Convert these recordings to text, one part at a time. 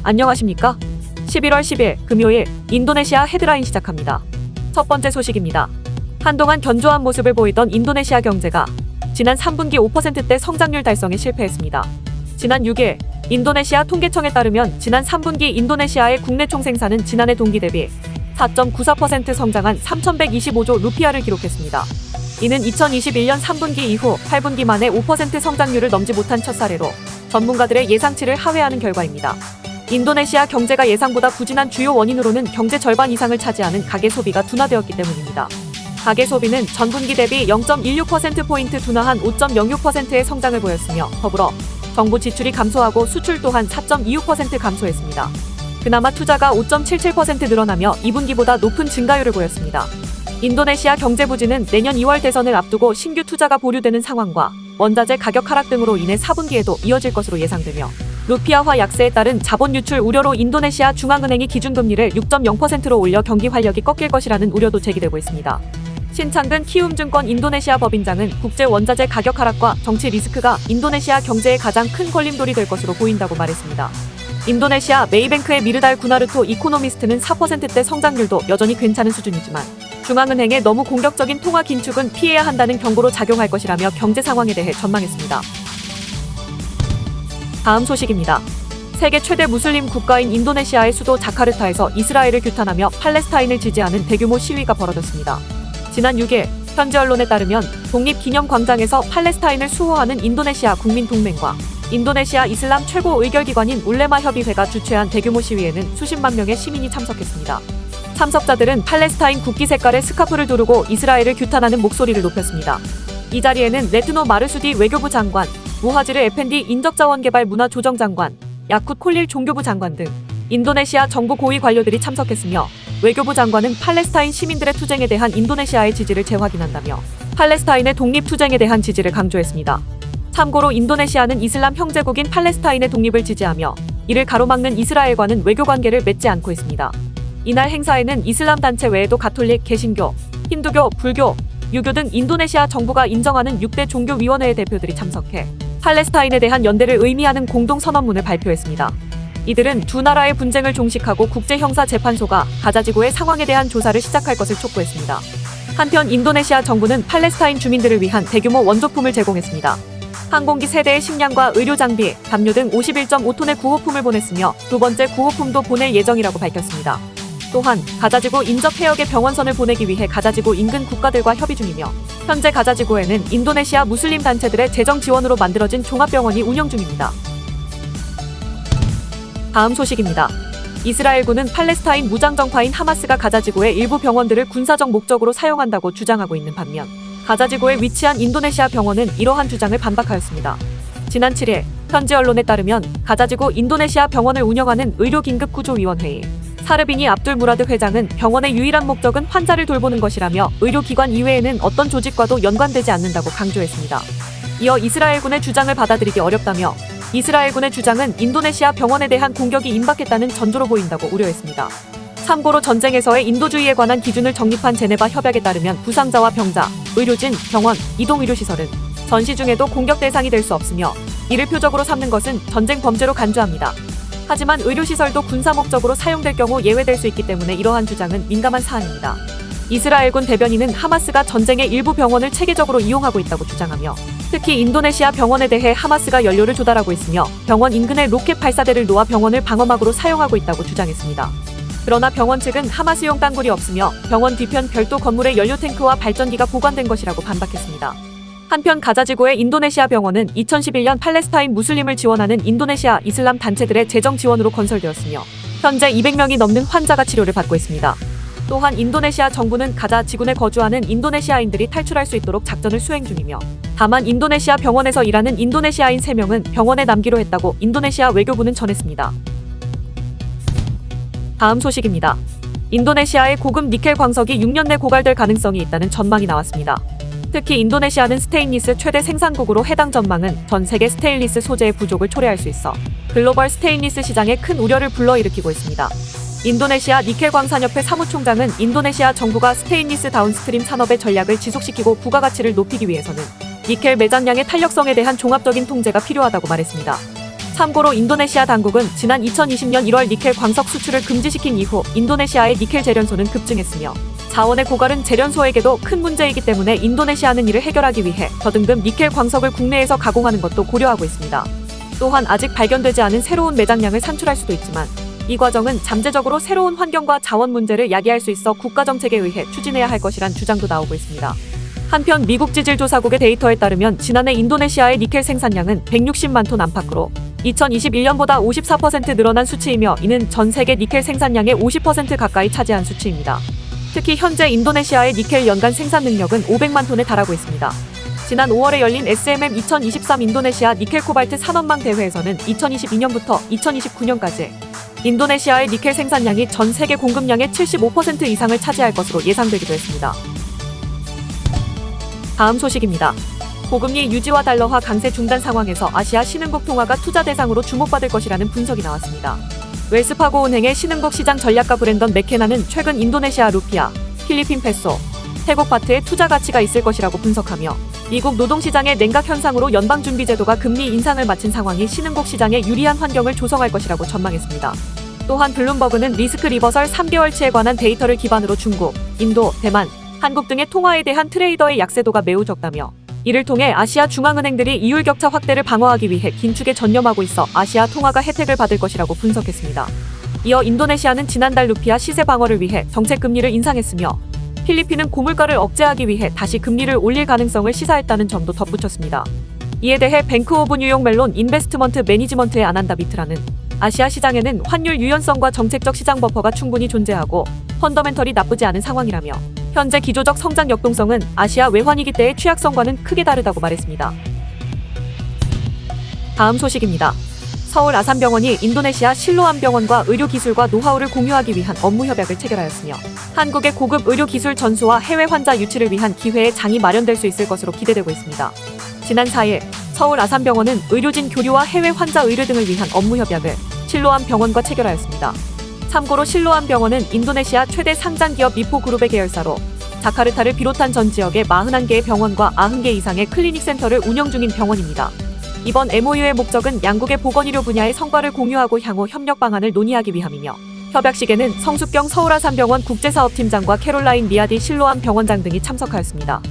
안녕하십니까? 11월 10일 금요일 인도네시아 헤드라인 시작합니다. 첫 번째 소식입니다. 한동안 견조한 모습을 보이던 인도네시아 경제가 지난 3분기 5%대 성장률 달성에 실패했습니다. 지난 6일 인도네시아 통계청에 따르면 지난 3분기 인도네시아의 국내 총생산은 지난해 동기 대비 4.94% 성장한 3,125조 루피아를 기록했습니다. 이는 2021년 3분기 이후 8분기 만에 5% 성장률을 넘지 못한 첫 사례로 전문가들의 예상치를 하회하는 결과입니다. 인도네시아 경제가 예상보다 부진한 주요 원인으로는 경제 절반 이상을 차지하는 가계 소비가 둔화되었기 때문입니다. 가계 소비는 전분기 대비 0.16%포인트 둔화한 5.06%의 성장을 보였으며 더불어 정부 지출이 감소하고 수출 또한 4.26% 감소했습니다. 그나마 투자가 5.77% 늘어나며 2분기보다 높은 증가율을 보였습니다. 인도네시아 경제 부진은 내년 2월 대선을 앞두고 신규 투자가 보류되는 상황과 원자재 가격 하락 등으로 인해 4분기에도 이어질 것으로 예상되며 루피아화 약세에 따른 자본 유출 우려로 인도네시아 중앙은행이 기준금리를 6.0%로 올려 경기 활력이 꺾일 것이라는 우려도 제기되고 있습니다. 신창근 키움증권 인도네시아 법인장은 국제 원자재 가격 하락과 정치 리스크가 인도네시아 경제의 가장 큰 걸림돌이 될 것으로 보인다고 말했습니다. 인도네시아 메이뱅크의 미르달 구나르토 이코노미스트는 4%대 성장률도 여전히 괜찮은 수준이지만 중앙은행의 너무 공격적인 통화 긴축은 피해야 한다는 경고로 작용할 것이라며 경제 상황에 대해 전망했습니다. 다음 소식입니다. 세계 최대 무슬림 국가인 인도네시아의 수도 자카르타에서 이스라엘을 규탄하며 팔레스타인을 지지하는 대규모 시위가 벌어졌습니다. 지난 6일 현지 언론에 따르면 독립기념광장에서 팔레스타인을 수호하는 인도네시아 국민동맹과 인도네시아 이슬람 최고 의결기관인 울레마 협의회가 주최한 대규모 시위에는 수십만 명의 시민이 참석했습니다. 참석자들은 팔레스타인 국기 색깔의 스카프를 두르고 이스라엘을 규탄하는 목소리를 높였습니다. 이 자리에는 레트노 마르수디 외교부 장관, 무하지르 에펜디 인적자원개발 문화조정장관, 야쿠트 콜릴 종교부 장관 등 인도네시아 정부 고위 관료들이 참석했으며 외교부 장관은 팔레스타인 시민들의 투쟁에 대한 인도네시아의 지지를 재확인한다며 팔레스타인의 독립투쟁에 대한 지지를 강조했습니다. 참고로 인도네시아는 이슬람 형제국인 팔레스타인의 독립을 지지하며 이를 가로막는 이스라엘과는 외교관계를 맺지 않고 있습니다. 이날 행사에는 이슬람 단체 외에도 가톨릭, 개신교, 힌두교, 불교, 유교 등 인도네시아 정부가 인정하는 6대 종교위원회의 대표들이 참석해 팔레스타인에 대한 연대를 의미하는 공동선언문을 발표했습니다. 이들은 두 나라의 분쟁을 종식하고 국제형사재판소가 가자지구의 상황에 대한 조사를 시작할 것을 촉구했습니다. 한편 인도네시아 정부는 팔레스타인 주민들을 위한 대규모 원조품을 제공했습니다. 항공기 세대의 식량과 의료장비, 담요 등 51.5톤의 구호품을 보냈으며 두 번째 구호품도 보낼 예정이라고 밝혔습니다. 또한 가자지구 인접 해역의 병원선을 보내기 위해 가자지구 인근 국가들과 협의 중이며 현재 가자지구에는 인도네시아 무슬림 단체들의 재정 지원으로 만들어진 종합병원이 운영 중입니다. 다음 소식입니다. 이스라엘군은 팔레스타인 무장정파인 하마스가 가자지구의 일부 병원들을 군사적 목적으로 사용한다고 주장하고 있는 반면 가자지구에 위치한 인도네시아 병원은 이러한 주장을 반박하였습니다. 지난 7일 현지 언론에 따르면 가자지구 인도네시아 병원을 운영하는 의료긴급구조위원회의 사르비니 압둘 무라드 회장은 병원의 유일한 목적은 환자를 돌보는 것이라며 의료기관 이외에는 어떤 조직과도 연관되지 않는다고 강조했습니다. 이어 이스라엘군의 주장을 받아들이기 어렵다며 이스라엘군의 주장은 인도네시아 병원에 대한 공격이 임박했다는 전조로 보인다고 우려했습니다. 참고로 전쟁에서의 인도주의에 관한 기준을 정립한 제네바 협약에 따르면 부상자와 병자, 의료진, 병원, 이동의료시설은 전시 중에도 공격 대상이 될 수 없으며 이를 표적으로 삼는 것은 전쟁 범죄로 간주합니다. 하지만 의료시설도 군사 목적으로 사용될 경우 예외될 수 있기 때문에 이러한 주장은 민감한 사안입니다. 이스라엘군 대변인은 하마스가 전쟁의 일부 병원을 체계적으로 이용하고 있다고 주장하며 특히 인도네시아 병원에 대해 하마스가 연료를 조달하고 있으며 병원 인근에 로켓 발사대를 놓아 병원을 방어막으로 사용하고 있다고 주장했습니다. 그러나 병원 측은 하마스용 땅굴이 없으며 병원 뒤편 별도 건물에 연료 탱크와 발전기가 보관된 것이라고 반박했습니다. 한편 가자지구의 인도네시아 병원은 2011년 팔레스타인 무슬림을 지원하는 인도네시아 이슬람 단체들의 재정 지원으로 건설되었으며 현재 200명이 넘는 환자가 치료를 받고 있습니다. 또한 인도네시아 정부는 가자 지군에 거주하는 인도네시아인들이 탈출할 수 있도록 작전을 수행 중이며 다만 인도네시아 병원에서 일하는 인도네시아인 3명은 병원에 남기로 했다고 인도네시아 외교부는 전했습니다. 다음 소식입니다. 인도네시아의 고급 니켈 광석이 6년 내 고갈될 가능성이 있다는 전망이 나왔습니다. 특히 인도네시아는 스테인리스 최대 생산국으로 해당 전망은 전 세계 스테인리스 소재의 부족을 초래할 수 있어 글로벌 스테인리스 시장에 큰 우려를 불러일으키고 있습니다. 인도네시아 니켈광산협회 사무총장은 인도네시아 정부가 스테인리스 다운스트림 산업의 전략을 지속시키고 부가가치를 높이기 위해서는 니켈 매장량의 탄력성에 대한 종합적인 통제가 필요하다고 말했습니다. 참고로 인도네시아 당국은 지난 2020년 1월 니켈 광석 수출을 금지시킨 이후 인도네시아의 니켈 재련소는 급증했으며 자원의 고갈은 재련소에게도 큰 문제이기 때문에 인도네시아는 이를 해결하기 위해 더등급 니켈 광석을 국내에서 가공하는 것도 고려하고 있습니다. 또한 아직 발견되지 않은 새로운 매장량을 산출할 수도 있지만 이 과정은 잠재적으로 새로운 환경과 자원 문제를 야기할 수 있어 국가정책에 의해 추진해야 할 것이란 주장도 나오고 있습니다. 한편 미국 지질조사국의 데이터에 따르면 지난해 인도네시아의 니켈 생산량은 160만 톤 안팎으로 2021년보다 54% 늘어난 수치이며 이는 전 세계 니켈 생산량의 50% 가까이 차지한 수치입니다. 특히 현재 인도네시아의 니켈 연간 생산 능력은 500만 톤에 달하고 있습니다. 지난 5월에 열린 SMM 2023 인도네시아 니켈 코발트 산업망 대회에서는 2022년부터 2029년까지 인도네시아의 니켈 생산량이 전 세계 공급량의 75% 이상을 차지할 것으로 예상되기도 했습니다. 다음 소식입니다. 고금리 유지와 달러화 강세 중단 상황에서 아시아 신흥국 통화가 투자 대상으로 주목받을 것이라는 분석이 나왔습니다. 웰스파고 은행의 신흥국 시장 전략가 브랜던 맥케나는 최근 인도네시아 루피아, 필리핀 페소, 태국 바트에 투자 가치가 있을 것이라고 분석하며 미국 노동시장의 냉각 현상으로 연방준비제도가 금리 인상을 마친 상황이 신흥국 시장에 유리한 환경을 조성할 것이라고 전망했습니다. 또한 블룸버그는 리스크 리버설 3개월치에 관한 데이터를 기반으로 중국, 인도, 대만, 한국 등의 통화에 대한 트레이더의 약세도가 매우 적다며 이를 통해 아시아 중앙은행들이 이율 격차 확대를 방어하기 위해 긴축에 전념하고 있어 아시아 통화가 혜택을 받을 것이라고 분석했습니다. 이어 인도네시아는 지난달 루피아 시세 방어를 위해 정책 금리를 인상했으며 필리핀은 고물가를 억제하기 위해 다시 금리를 올릴 가능성을 시사했다는 점도 덧붙였습니다. 이에 대해 뱅크 오브 뉴욕 멜론 인베스트먼트 매니지먼트의 아난다 비트라는 아시아 시장에는 환율 유연성과 정책적 시장 버퍼가 충분히 존재하고 펀더멘털이 나쁘지 않은 상황이라며 현재 기조적 성장 역동성은 아시아 외환위기 때의 취약성과는 크게 다르다고 말했습니다. 다음 소식입니다. 서울 아산병원이 인도네시아 실로암 병원과 의료기술과 노하우를 공유하기 위한 업무 협약을 체결하였으며 한국의 고급 의료기술 전수와 해외 환자 유치를 위한 기회의 장이 마련될 수 있을 것으로 기대되고 있습니다. 지난 4일 서울 아산병원은 의료진 교류와 해외 환자 의료 등을 위한 업무 협약을 실로암 병원과 체결하였습니다. 참고로 실로암 병원은 인도네시아 최대 상장기업 리포그룹의 계열사로 자카르타를 비롯한 전 지역의 41개의 병원과 90개 이상의 클리닉 센터를 운영 중인 병원입니다. 이번 MOU의 목적은 양국의 보건의료 분야의 성과를 공유하고 향후 협력 방안을 논의하기 위함이며 협약식에는 성숙경 서울아산병원 국제사업팀장과 캐롤라인 미아디 실로암 병원장 등이 참석하였습니다.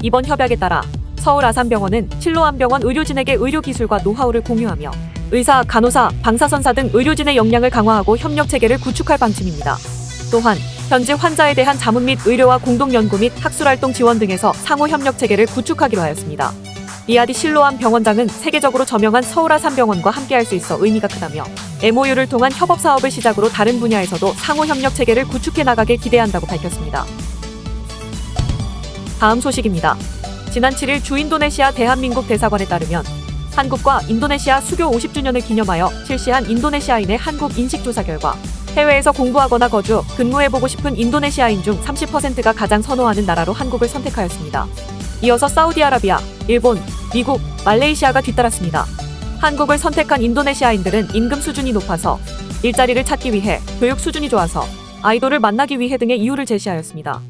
이번 협약에 따라 서울아산병원은 실로암 병원 의료진에게 의료기술과 노하우를 공유하며 의사, 간호사, 방사선사 등 의료진의 역량을 강화하고 협력체계를 구축할 방침입니다. 또한 현지 환자에 대한 자문 및 의료와 공동연구 및 학술활동 지원 등에서 상호 협력체계를 구축하기로 하였습니다. 미아디 실로암 병원장은 세계적으로 저명한 서울아산병원과 함께할 수 있어 의미가 크다며 MOU를 통한 협업 사업을 시작으로 다른 분야에서도 상호 협력체계를 구축해 나가길 기대한다고 밝혔습니다. 다음 소식입니다. 지난 7일 주인도네시아 대한민국 대사관에 따르면 한국과 인도네시아 수교 50주년을 기념하여 실시한 인도네시아인의 한국 인식조사 결과 해외에서 공부하거나 거주, 근무해보고 싶은 인도네시아인 중 30%가 가장 선호하는 나라로 한국을 선택하였습니다. 이어서 사우디아라비아, 일본, 미국, 말레이시아가 뒤따랐습니다. 한국을 선택한 인도네시아인들은 임금 수준이 높아서 일자리를 찾기 위해 교육 수준이 좋아서 아이돌을 만나기 위해 등의 이유를 제시하였습니다.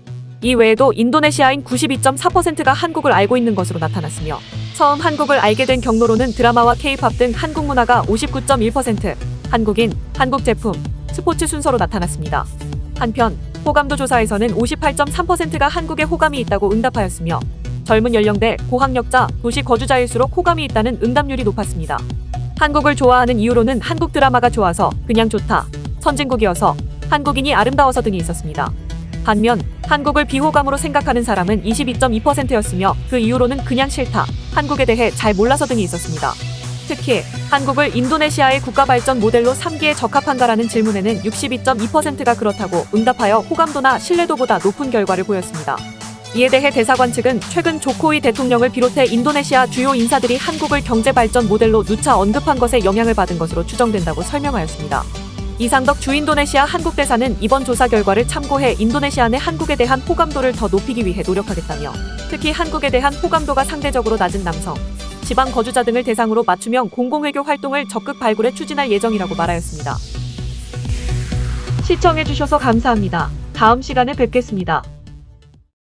이 외에도 인도네시아인 92.4%가 한국을 알고 있는 것으로 나타났으며 처음 한국을 알게 된 경로로는 드라마와 K-팝 등 한국 문화가 59.1%, 한국인, 한국 제품, 스포츠 순서로 나타났습니다. 한편 호감도 조사에서는 58.3%가 한국에 호감이 있다고 응답하였으며 젊은 연령대, 고학력자, 도시 거주자일수록 호감이 있다는 응답률이 높았습니다. 한국을 좋아하는 이유로는 한국 드라마가 좋아서, 그냥 좋다, 선진국이어서, 한국인이 아름다워서 등이 있었습니다. 반면 한국을 비호감으로 생각하는 사람은 22.2%였으며 그 이유로는 그냥 싫다, 한국에 대해 잘 몰라서 등이 있었습니다. 특히 한국을 인도네시아의 국가발전 모델로 삼기에 적합한가라는 질문에는 62.2%가 그렇다고 응답하여 호감도나 신뢰도보다 높은 결과를 보였습니다. 이에 대해 대사관 측은 최근 조코위 대통령을 비롯해 인도네시아 주요 인사들이 한국을 경제발전 모델로 누차 언급한 것에 영향을 받은 것으로 추정된다고 설명하였습니다. 이상덕 주인도네시아 한국대사는 이번 조사 결과를 참고해 인도네시아 내 한국에 대한 호감도를 더 높이기 위해 노력하겠다며 특히 한국에 대한 호감도가 상대적으로 낮은 남성, 지방 거주자 등을 대상으로 맞춤형 공공외교 활동을 적극 발굴해 추진할 예정이라고 말하였습니다. 시청해주셔서 감사합니다. 다음 시간에 뵙겠습니다.